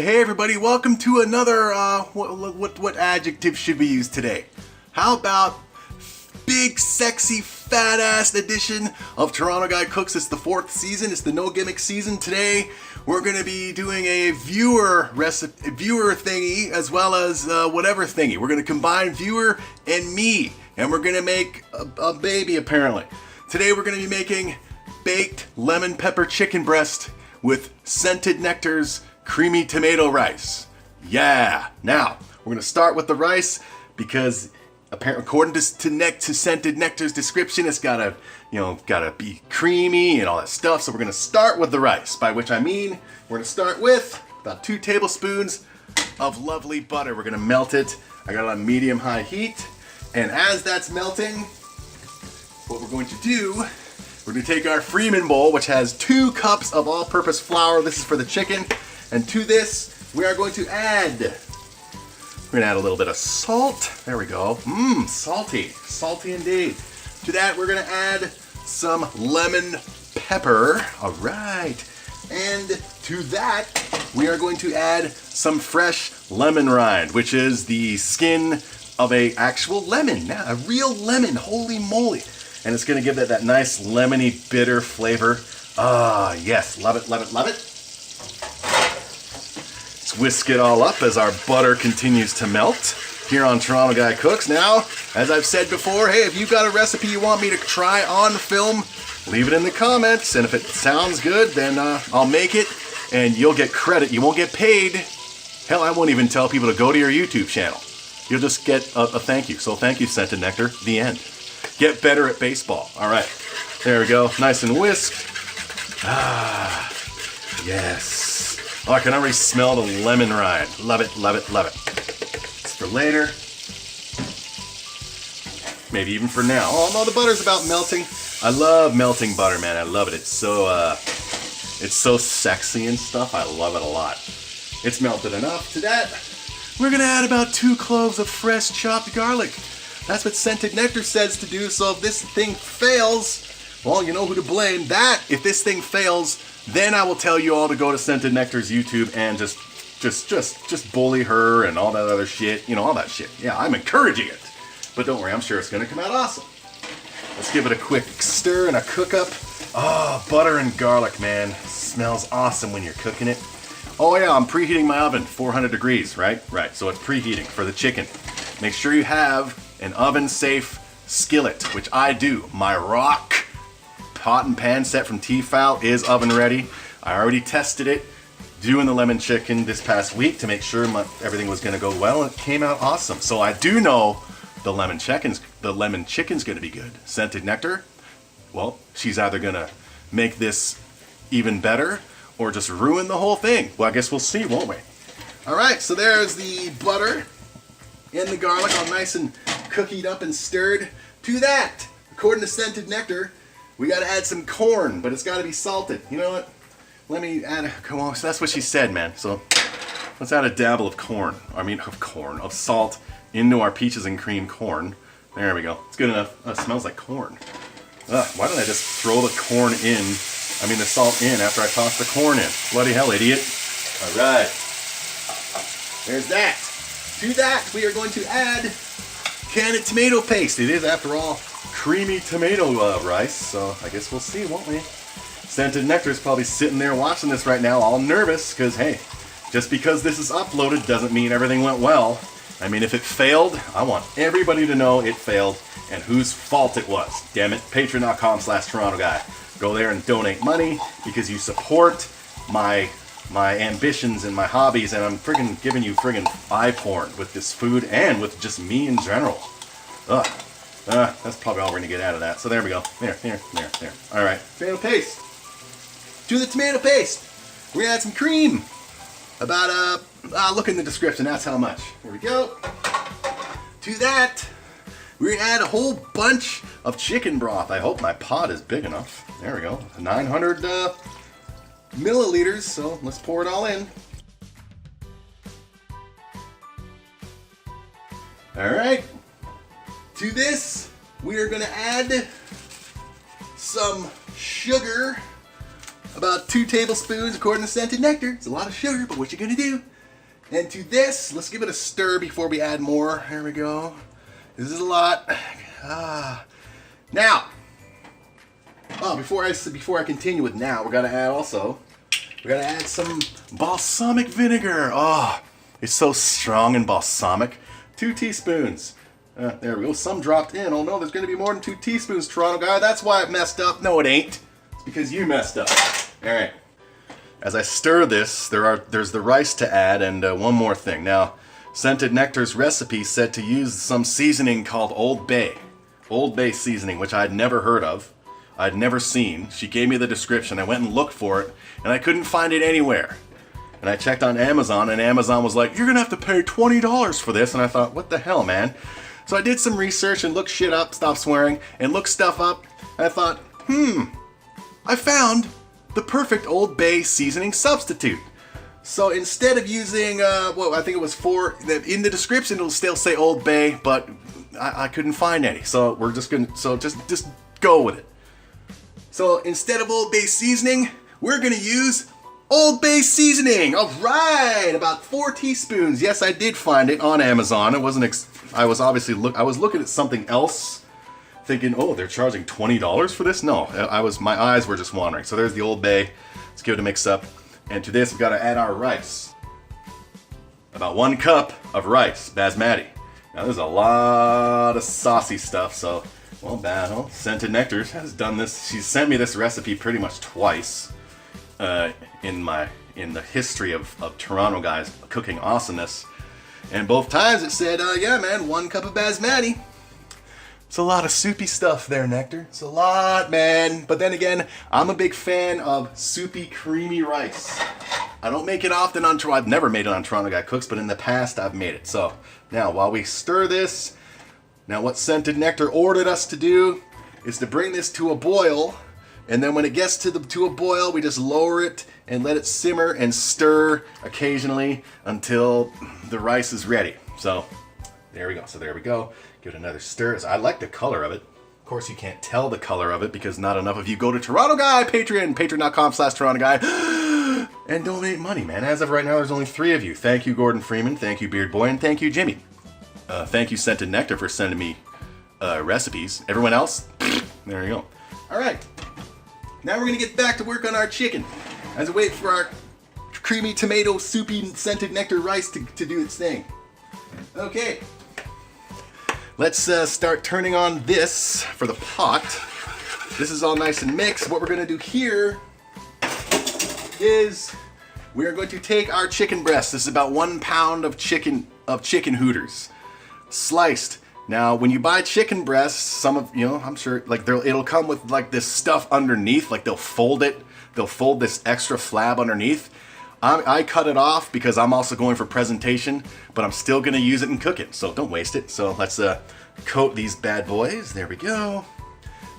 Hey everybody, welcome to another, what adjective should we use today? How about big, sexy, fat-ass edition of Toronto Guy Cooks. It's the 4th season, it's the no gimmick season. Today, we're gonna be doing a viewer thingy, as well as whatever thingy. We're gonna combine viewer and me, and we're gonna make a baby apparently. Today we're gonna be making baked lemon pepper chicken breast with scented NECTAR'S creamy tomato rice. Yeah! Now, we're gonna start with the rice because apparently, according to scented NECTAR'S description, it's gotta be creamy and all that stuff. So we're gonna start with the rice, by which I mean we're gonna start with about 2 tablespoons of lovely butter. We're gonna melt it. I got it on medium-high heat, and as that's melting, what we're going to do, we're going to take our Freeman bowl, which has 2 cups of all-purpose flour. This is for the chicken. And to this, we are going to add a little bit of salt. There we go. Salty. Salty indeed. To that, we're going to add some lemon pepper. All right. And to that, we are going to add some fresh lemon rind, which is the skin of a actual lemon. Now, a real lemon. Holy moly. And it's going to give it that nice lemony bitter flavor. Ah, yes, love it, love it, love it. Let's whisk it all up as our butter continues to melt here on Toronto Guy Cooks. Now, as I've said before, hey, if you've got a recipe you want me to try on film, leave it in the comments. And if it sounds good, then I'll make it and you'll get credit. You won't get paid. Hell, I won't even tell people to go to your YouTube channel. You'll just get a thank you. So thank you, Scented Nectar. The end. Get better at baseball. All right, there we go. Nice and whisked. Ah, yes. Oh, I can already smell the lemon rind. Love it, love it, love it. It's for later. Maybe even for now. Oh no, the butter's about melting. I love melting butter, man. I love it. It's so sexy and stuff. I love it a lot. It's melted enough. To that, we're gonna add about 2 cloves of fresh chopped garlic. That's what Scented Nectar says to do, so if this thing fails, well, you know who to blame. If this thing fails, then I will tell you all to go to Scented Nectar's YouTube and just bully her and all that other shit. You know, all that shit. Yeah, I'm encouraging it. But don't worry, I'm sure it's gonna come out awesome. Let's give it a quick stir and a cook up. Oh, butter and garlic, man. Smells awesome when you're cooking it. Oh yeah, I'm preheating my oven, 400 degrees, right? Right, so it's preheating for the chicken. Make sure you have an oven-safe skillet, which I do. My Rock pot and pan set from Tefal is oven ready. I already tested it doing the lemon chicken this past week to make sure everything was going to go well, and it came out awesome. So I do know the lemon chicken's going to be good. Scented Nectar, well, she's either going to make this even better or just ruin the whole thing. Well, I guess we'll see, won't we? All right, so there's the butter and the garlic all nice and cookied up and stirred. To that, according to Scented Nectar, we got to add some corn, but it's got to be salted. You know what? Let me add come on. So that's what she said, man. So let's add a dabble of of salt into our peaches and cream corn. There we go. It's good enough. Oh, it smells like corn. Why don't I just throw the the salt in after I toss the corn in? Bloody hell, idiot. All right. There's that. To that, we are going to add canned tomato paste. It is, after all, creamy tomato rice, so I guess we'll see, won't we? Scented Nectar's probably sitting there watching this right now, all nervous, because, hey, just because this is uploaded doesn't mean everything went well. I mean, if it failed, I want everybody to know it failed and whose fault it was. Damn it, patreon.com/Toronto Guy. Go there and donate money because you support my ambitions and my hobbies, and I'm friggin' giving you friggin' eye porn with this food and with just me in general. That's probably all we're gonna get out of that. So there we go. There. All right, tomato paste. To the tomato paste, we're gonna add some cream. About look in the description. That's how much. Here we go. To that, we're gonna add a whole bunch of chicken broth. I hope my pot is big enough. There we go. 900 milliliters, so let's pour it all in. All right, to this we are going to add some sugar, about 2 tablespoons according to Scented Nectar. It's a lot of sugar, but what you're going to do, And to this, let's give it a stir before we add more. Here we go. This is a lot. Now, before I continue with now, we're gonna add some balsamic vinegar. Oh, it's so strong and balsamic. 2 teaspoons. There we go. Some dropped in. Oh no, there's gonna be more than 2 teaspoons, Toronto guy. That's why it messed up. No, it ain't. It's because you messed up. All right. As I stir this, there's the rice to add, and one more thing. Now, Scented Nectar's recipe said to use some seasoning called Old Bay. Old Bay seasoning, which I'd never heard of. I'd never seen. She gave me the description. I went and looked for it, and I couldn't find it anywhere. And I checked on Amazon, and Amazon was like, you're gonna have to pay $20 for this. And I thought, what the hell, man? So I did some research and looked shit up, stop swearing, and looked stuff up. And I thought, I found the perfect Old Bay seasoning substitute. So instead of using, I think it was 4, in the description it'll still say Old Bay, but I couldn't find any. So we're just gonna, just go with it. So instead of Old Bay seasoning, we're gonna use Old Bay seasoning. All right, about 4 teaspoons. Yes, I did find it on Amazon. It wasn't, I was looking at something else, thinking, oh, they're charging $20 for this? No, my eyes were just wandering. So there's the Old Bay. Let's give it a mix up. And to this, we've got to add our rice. About 1 cup of rice, basmati. Now there's a lot of saucy stuff, so, Scented Nectar has done this. She's sent me this recipe pretty much twice in the history of Toronto guys cooking awesomeness. And both times it said, yeah man, 1 cup of basmati. It's a lot of soupy stuff there, Nectar. It's a lot, man. But then again, I'm a big fan of soupy, creamy rice. I don't make it often on I've never made it on Toronto Guy Cooks, but in the past I've made it. So now while we stir this, now what Scented Nectar ordered us to do is to bring this to a boil. And then when it gets to a boil, we just lower it and let it simmer and stir occasionally until the rice is ready. So there we go. Give it another stir. I like the color of it. Of course, you can't tell the color of it because not enough of you go to Toronto Guy Patreon, patreon.com/Toronto Guy, and donate money, man. As of right now, there's only 3 of you. Thank you, Gordon Freeman. Thank you, Beard Boy, and thank you, Jimmy. Thank you, Scented Nectar, for sending me recipes. Everyone else, there you go. All right. Now we're gonna get back to work on our chicken as we wait for our creamy tomato soupy Scented Nectar rice to do its thing. Okay. Let's start turning on this for the pot. This is all nice and mixed. What we're gonna do here is we are going to take our chicken breast. This is about 1 pound of chicken hooters, sliced. Now, when you buy chicken breasts, I'm sure, like it'll come with like this stuff underneath. Like they'll fold it. They'll fold this extra flab underneath. I cut it off because I'm also going for presentation, but I'm still gonna use it and cook it, so don't waste it. So let's coat these bad boys. There we go.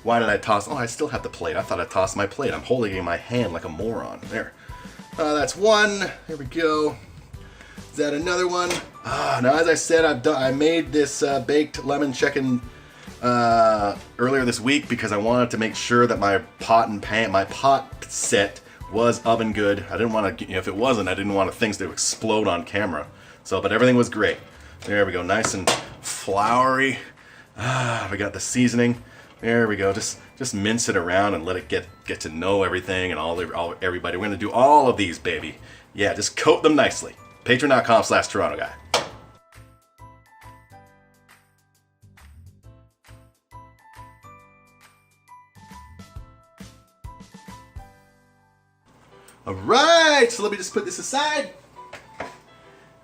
Why did I toss? Oh, I still have the plate. I thought I tossed my plate. I'm holding it in my hand like a moron. There. That's 1. There we go. Is that another one? Now, as I said, I made this baked lemon chicken earlier this week because I wanted to make sure that my pot set was oven good. I didn't want to, if it wasn't, I didn't want things to explode on camera. So, but everything was great. There we go, nice and floury. We got the seasoning. There we go. Just mince it around and let it get to know everything and everybody. We're gonna do all of these, baby. Yeah, just coat them nicely. Patreon.com/Toronto Guy. All right, so let me just put this aside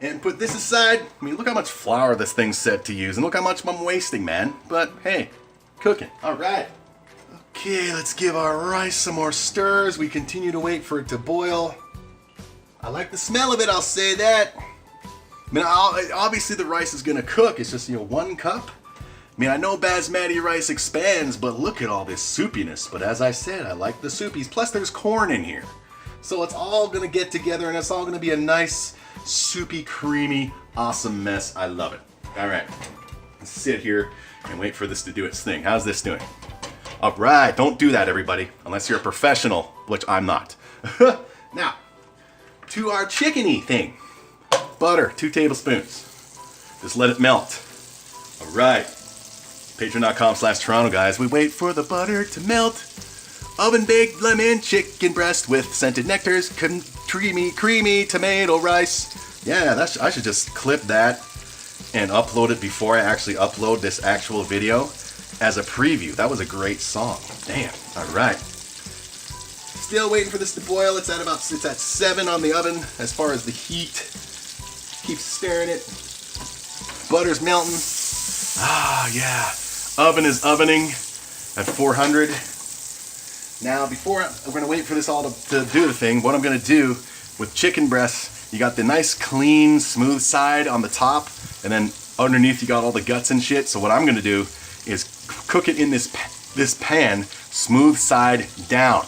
and put this aside. I mean, look how much flour this thing's set to use and look how much I'm wasting, man. But hey, cooking. All right. Okay, let's give our rice some more stirs. We continue to wait for it to boil. I like the smell of it, I'll say that. I mean, obviously the rice is gonna cook. It's just, 1 cup. I mean, I know basmati rice expands, but look at all this soupiness. But as I said, I like the soupies. Plus there's corn in here. So it's all gonna get together and it's all gonna be a nice, soupy, creamy, awesome mess. I love it. All right, let's sit here and wait for this to do its thing. How's this doing? All right, don't do that, everybody, unless you're a professional, which I'm not. Now, to our chickeny thing. butter, 2 tablespoons. Just let it melt. All right. Patreon.com/Toronto, guys. We wait for the butter to melt. Oven baked lemon chicken breast with scented nectars, creamy tomato rice. Yeah, I should just clip that and upload it before I actually upload this actual video as a preview. That was a great song. Damn. All right. Still waiting for this to boil. It's at 7 on the oven as far as the heat. Keep stirring it. Butter's melting. Ah, yeah. Oven is ovening at 400. Now, before I'm going to wait for this all to do the thing, what I'm going to do with chicken breasts, you got the nice, clean, smooth side on the top, and then underneath you got all the guts and shit. So what I'm going to do is cook it in this pan, smooth side down.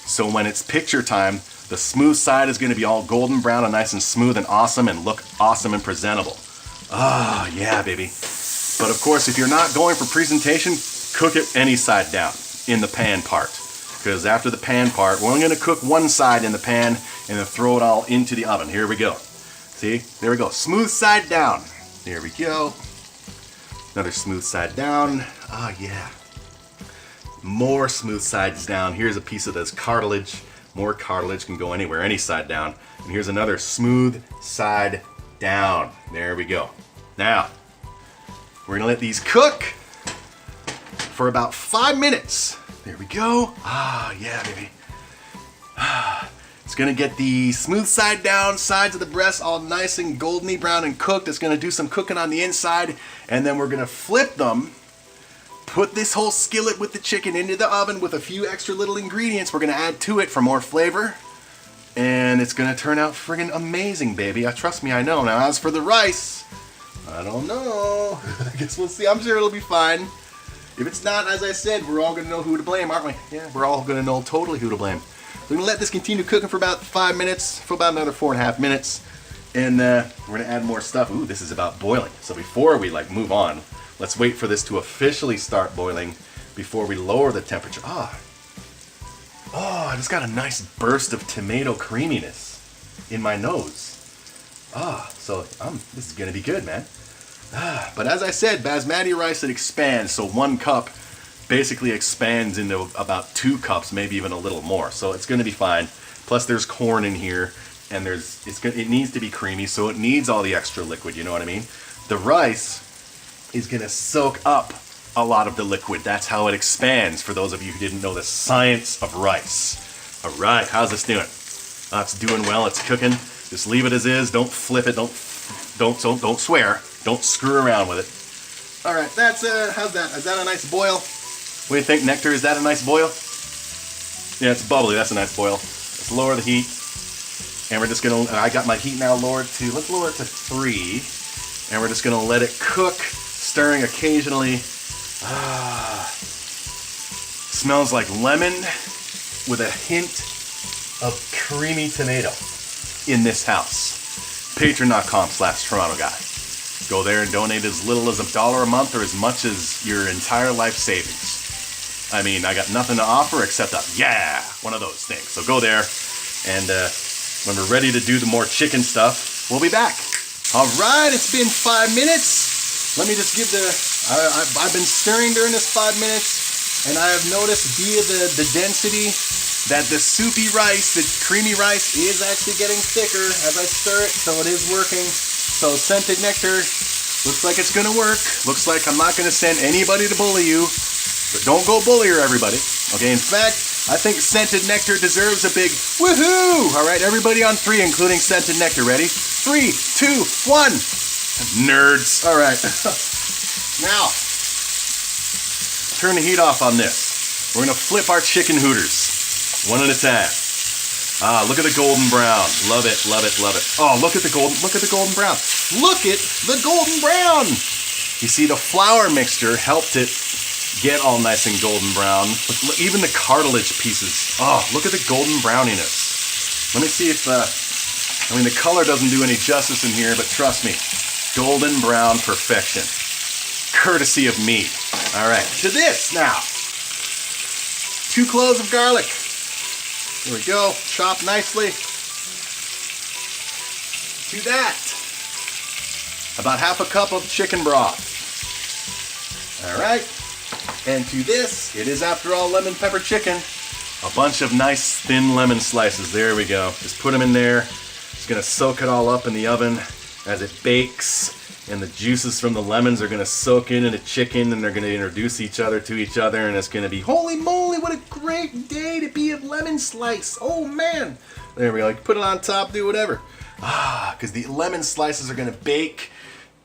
So when it's picture time, the smooth side is going to be all golden brown and nice and smooth and awesome and look awesome and presentable. Ah, yeah, baby. But of course, if you're not going for presentation, cook it any side down in the pan part. Because after the pan part, we're only going to cook one side in the pan and then throw it all into the oven. Here we go. See? There we go. Smooth side down. There we go. Another smooth side down. Ah, yeah. More smooth sides down. Here's a piece of this cartilage. More cartilage can go anywhere, any side down. And here's another smooth side down. There we go. Now, we're gonna let these cook for about 5 minutes. There we go. Ah, yeah, baby. It's gonna get the smooth side down, sides of the breast all nice and goldeny brown and cooked. It's gonna do some cooking on the inside, and then we're gonna flip them. Put this whole skillet with the chicken into the oven with a few extra little ingredients we're gonna add to it for more flavor. And it's gonna turn out friggin' amazing, baby. Trust me, I know. Now, as for the rice, I don't know. I guess we'll see. I'm sure it'll be fine. If it's not, as I said, we're all gonna know who to blame, aren't we? Yeah, we're all gonna know totally who to blame. We're gonna let this continue cooking for about 5 minutes, for about another 4.5 minutes. And we're gonna add more stuff. Ooh, this is about boiling. So before we move on, let's wait for this to officially start boiling before we lower the temperature. Oh, I just got a nice burst of tomato creaminess in my nose. So this is gonna be good, man. But as I said, basmati rice, it expands. So 1 cup basically expands into about 2 cups, maybe even a little more. So it's gonna be fine. Plus there's corn in here, and it needs to be creamy, so it needs all the extra liquid, you know what I mean? The rice is gonna soak up a lot of the liquid. That's how it expands, for those of you who didn't know the science of rice. All right, how's this doing? It's doing well, it's cooking. Just leave it as is, don't flip it, don't swear, don't screw around with it. All right, that's, how's that? Is that a nice boil? What do you think, Nectar? Is that a nice boil? Yeah, it's bubbly, that's a nice boil. Let's lower the heat. And we're just gonna, I got my heat now lowered to, let's lower it to 3. And we're just gonna let it cook, stirring occasionally. Smells like lemon with a hint of creamy tomato in this house. Patreon.com/Toronto guys. Go there and donate as little as $1 a month or as much as your entire life savings. I mean, I got nothing to offer except one of those things. So go there, and when we're ready to do the more chicken stuff, we'll be back. All right, it's been 5 minutes. Let me just give I've been stirring during this 5 minutes, and I have noticed via the density that the soupy rice, the creamy rice, is actually getting thicker as I stir it, so it is working. So scented nectar, looks like it's gonna work. Looks like I'm not gonna send anybody to bully you, but don't go bully her, everybody. Okay, in fact, I think scented nectar deserves a big woohoo! All right, everybody on 3, including scented nectar. Ready? 3, 2, 1. Nerds. All right. Now, turn the heat off on this. We're gonna flip our chicken hooters, one at a time. Look at the golden brown. Love it, love it, love it. Oh, look at the golden brown. Look at the golden brown. You see, the flour mixture helped it get all nice and golden brown. Even the cartilage pieces. Oh, look at the golden browniness. Let me see if, the color doesn't do any justice in here, but trust me, golden brown perfection. Courtesy of me. All right, to this now. 2 cloves of garlic. Here we go, chopped nicely. To that, about half a cup of chicken broth. All right. And to this, it is after all lemon pepper chicken. A bunch of nice thin lemon slices. There we go. Just put them in there. It's gonna soak it all up in the oven as it bakes. And the juices from the lemons are gonna soak into the chicken, and they're gonna introduce each other to each other, and it's gonna be, holy moly, what a great day to be a lemon slice. Oh man. There we go. Put it on top, do whatever. Because the lemon slices are gonna bake,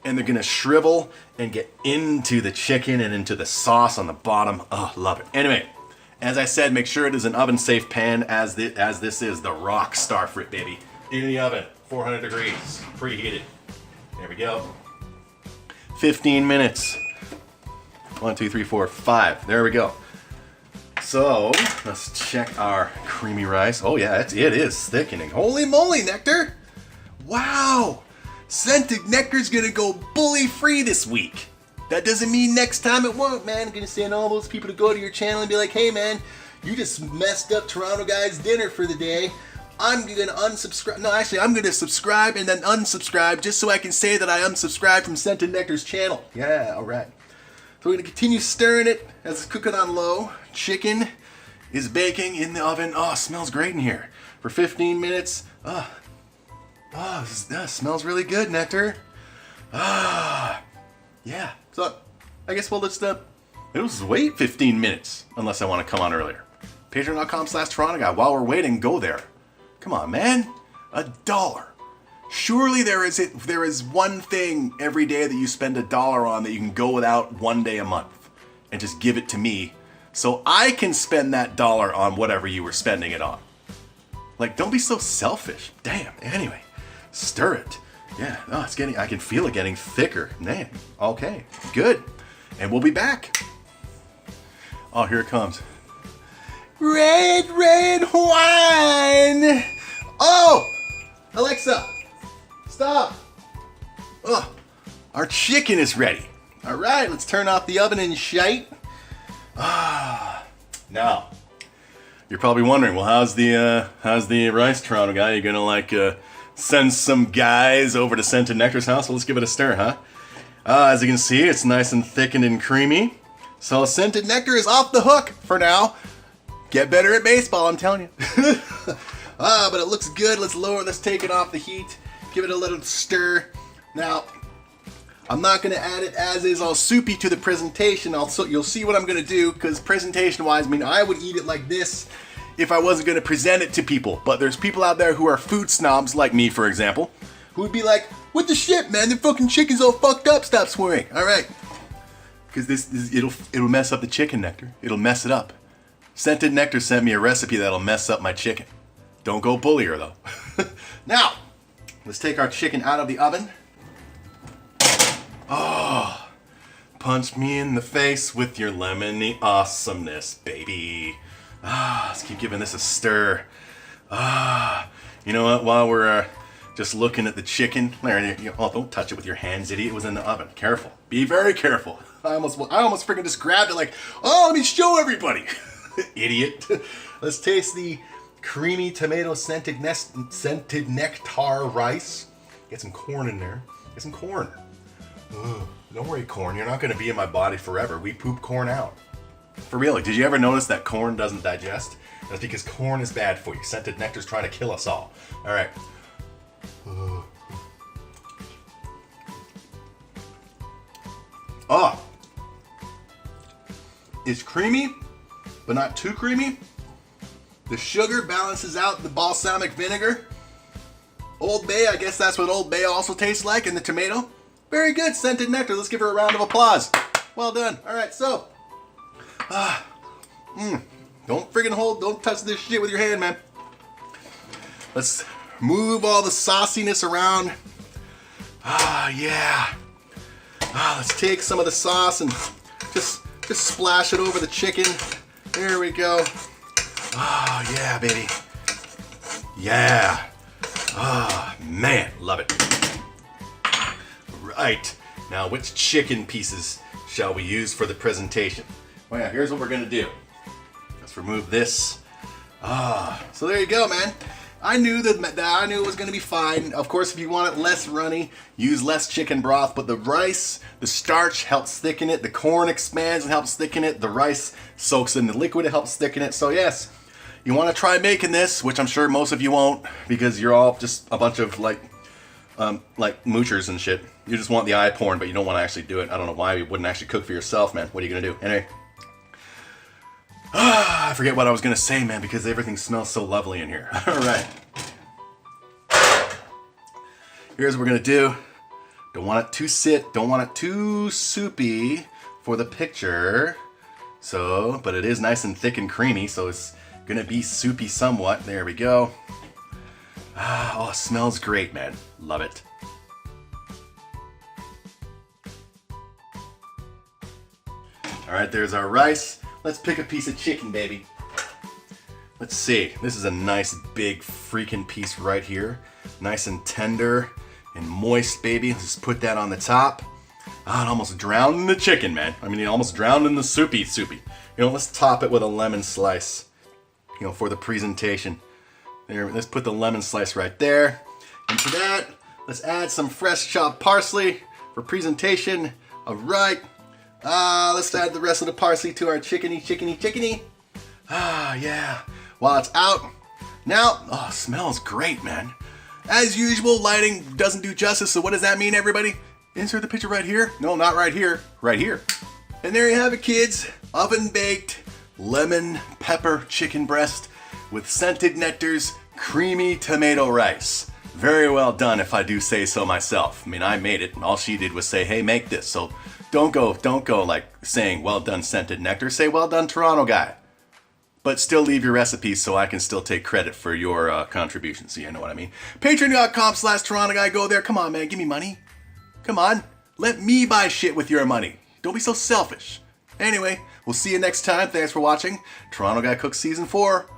and they're gonna shrivel and get into the chicken and into the sauce on the bottom. Oh, love it. Anyway, as I said, make sure it is an oven-safe pan, as this is the rock star for it, baby. In the oven, 400 degrees, preheated. There we go. 15 minutes. 1, 2, 3, 4, 5. There we go. So let's check our creamy rice. Oh yeah, it is thickening. Holy moly, Nectar! Wow! Scented Nectar's gonna go bully free this week. That doesn't mean next time it won't, man. I'm gonna send all those people to go to your channel and be like, hey man, you just messed up Toronto Guy's dinner for the day. I'm gonna unsubscribe. No, actually, I'm gonna subscribe and then unsubscribe just so I can say that I unsubscribed from Scented Nectar's channel. Yeah, alright. So we're gonna continue stirring it as it's cooking on low. Chicken is baking in the oven. Oh, it smells great in here. For 15 minutes. This smells really good, Nectar. Yeah. So, I guess we'll just, it'll just wait 15 minutes, unless I want to come on earlier. Patreon.com/Toronto Guy. While we're waiting, go there. Come on, man. $1. Surely there is one thing every day that you spend $1 on that you can go without one day a month, and just give it to me, so I can spend that $1 on whatever you were spending it on. Like, don't be so selfish. Damn. Anyway, stir it. Yeah, no, it's getting, I can feel it getting thicker. Man, okay, good. And we'll be back. Oh, here it comes. Red wine. Oh, Alexa, stop. Oh, our chicken is ready. All right, let's turn off the oven and shite. Now, you're probably wondering, well, how's the rice, Toronto Guy? You gonna like send some guys over to Scented Nectar's house? Well, let's give it a stir, huh? As you can see, it's nice and thickened and creamy. So Scented Nectar is off the hook for now. Get better at baseball, I'm telling you. But it looks good. Let's take it off the heat. Give it a little stir. Now, I'm not gonna add it as is all soupy to the presentation. You'll see what I'm gonna do, because presentation-wise, I mean, I would eat it like this if I wasn't going to present it to people. But there's people out there who are food snobs, like me, for example, who would be like, what the shit, man? The fucking chicken's all fucked up. Stop swearing. All right. Because it'll mess up the chicken, Nectar. It'll mess it up. Scented Nectar sent me a recipe that'll mess up my chicken. Don't go bully her, though. Now, let's take our chicken out of the oven. Oh, punch me in the face with your lemony awesomeness, baby. Let's keep giving this a stir. You know what? While we're just looking at the chicken, Larry, oh, don't touch it with your hands, idiot. It was in the oven. Careful. Be very careful. I almost freaking just grabbed it like, oh, let me show everybody. Idiot. Let's taste the creamy tomato scented nectar rice. Get some corn in there. Get some corn. Don't worry, corn. You're not going to be in my body forever. We poop corn out. For real, did you ever notice that corn doesn't digest? That's because corn is bad for you. Scented Nectar's trying to kill us all. All right. Oh. It's creamy, but not too creamy. The sugar balances out the balsamic vinegar. Old Bay, I guess that's what Old Bay also tastes like, and the tomato. Very good, Scented Nectar. Let's give her a round of applause. Well done. All right, so. Don't touch this shit with your hand, man. Let's move all the sauciness around. Yeah. Let's take some of the sauce and just splash it over the chicken. There we go. Yeah, baby. Yeah. Man, love it. Right. Now, which chicken pieces shall we use for the presentation? Well, yeah, here's what we're gonna do. Let's remove this. So there you go, man. I knew it was going to be fine. Of course, if you want it less runny, use less chicken broth. But the rice, the starch helps thicken it. The corn expands and helps thicken it. The rice soaks in the liquid, it helps thicken it. So yes, you want to try making this, which I'm sure most of you won't, because you're all just a bunch of like moochers and shit. You just want the eye porn, but you don't want to actually do it. I don't know why you wouldn't actually cook for yourself, man. What are you gonna do? Anyway. I forget what I was gonna say, man, because everything smells so lovely in here. All right. Here's what we're gonna do. Don't want it don't want it too soupy for the picture. So, but it is nice and thick and creamy, so it's gonna be soupy somewhat. There we go. Oh, it smells great, man. Love it. All right, there's our rice. Let's pick a piece of chicken, baby. Let's see. This is a nice big freaking piece right here. Nice and tender and moist, baby. Let's just put that on the top. Ah, it almost drowned in the chicken, man. I mean, it almost drowned in the soupy. You know, let's top it with a lemon slice, you know, for the presentation. There, let's put the lemon slice right there. And to that, let's add some fresh chopped parsley for presentation. All right. Let's add the rest of the parsley to our chickeny. Ah, yeah. While it's out. Now, oh, smells great, man. As usual, lighting doesn't do justice, so what does that mean, everybody? Insert the picture right here. No, not right here. Right here. And there you have it, kids. Oven-baked lemon pepper chicken breast with scented nectar's creamy tomato rice. Very well done, if I do say so myself. I mean, I made it, and all she did was say, hey, make this. So don't go like saying, well done, scented nectar. Say, well done, Toronto guy. But still leave your recipes so I can still take credit for your contributions. So you know what I mean. Patreon.com/Toronto guy. Go there. Come on, man. Give me money. Come on. Let me buy shit with your money. Don't be so selfish. Anyway, we'll see you next time. Thanks for watching. Toronto Guy Cooks Season 4.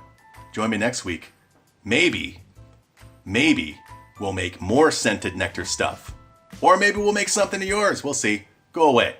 Join me next week. Maybe we'll make more scented nectar stuff. Or maybe we'll make something of yours. We'll see. Go away.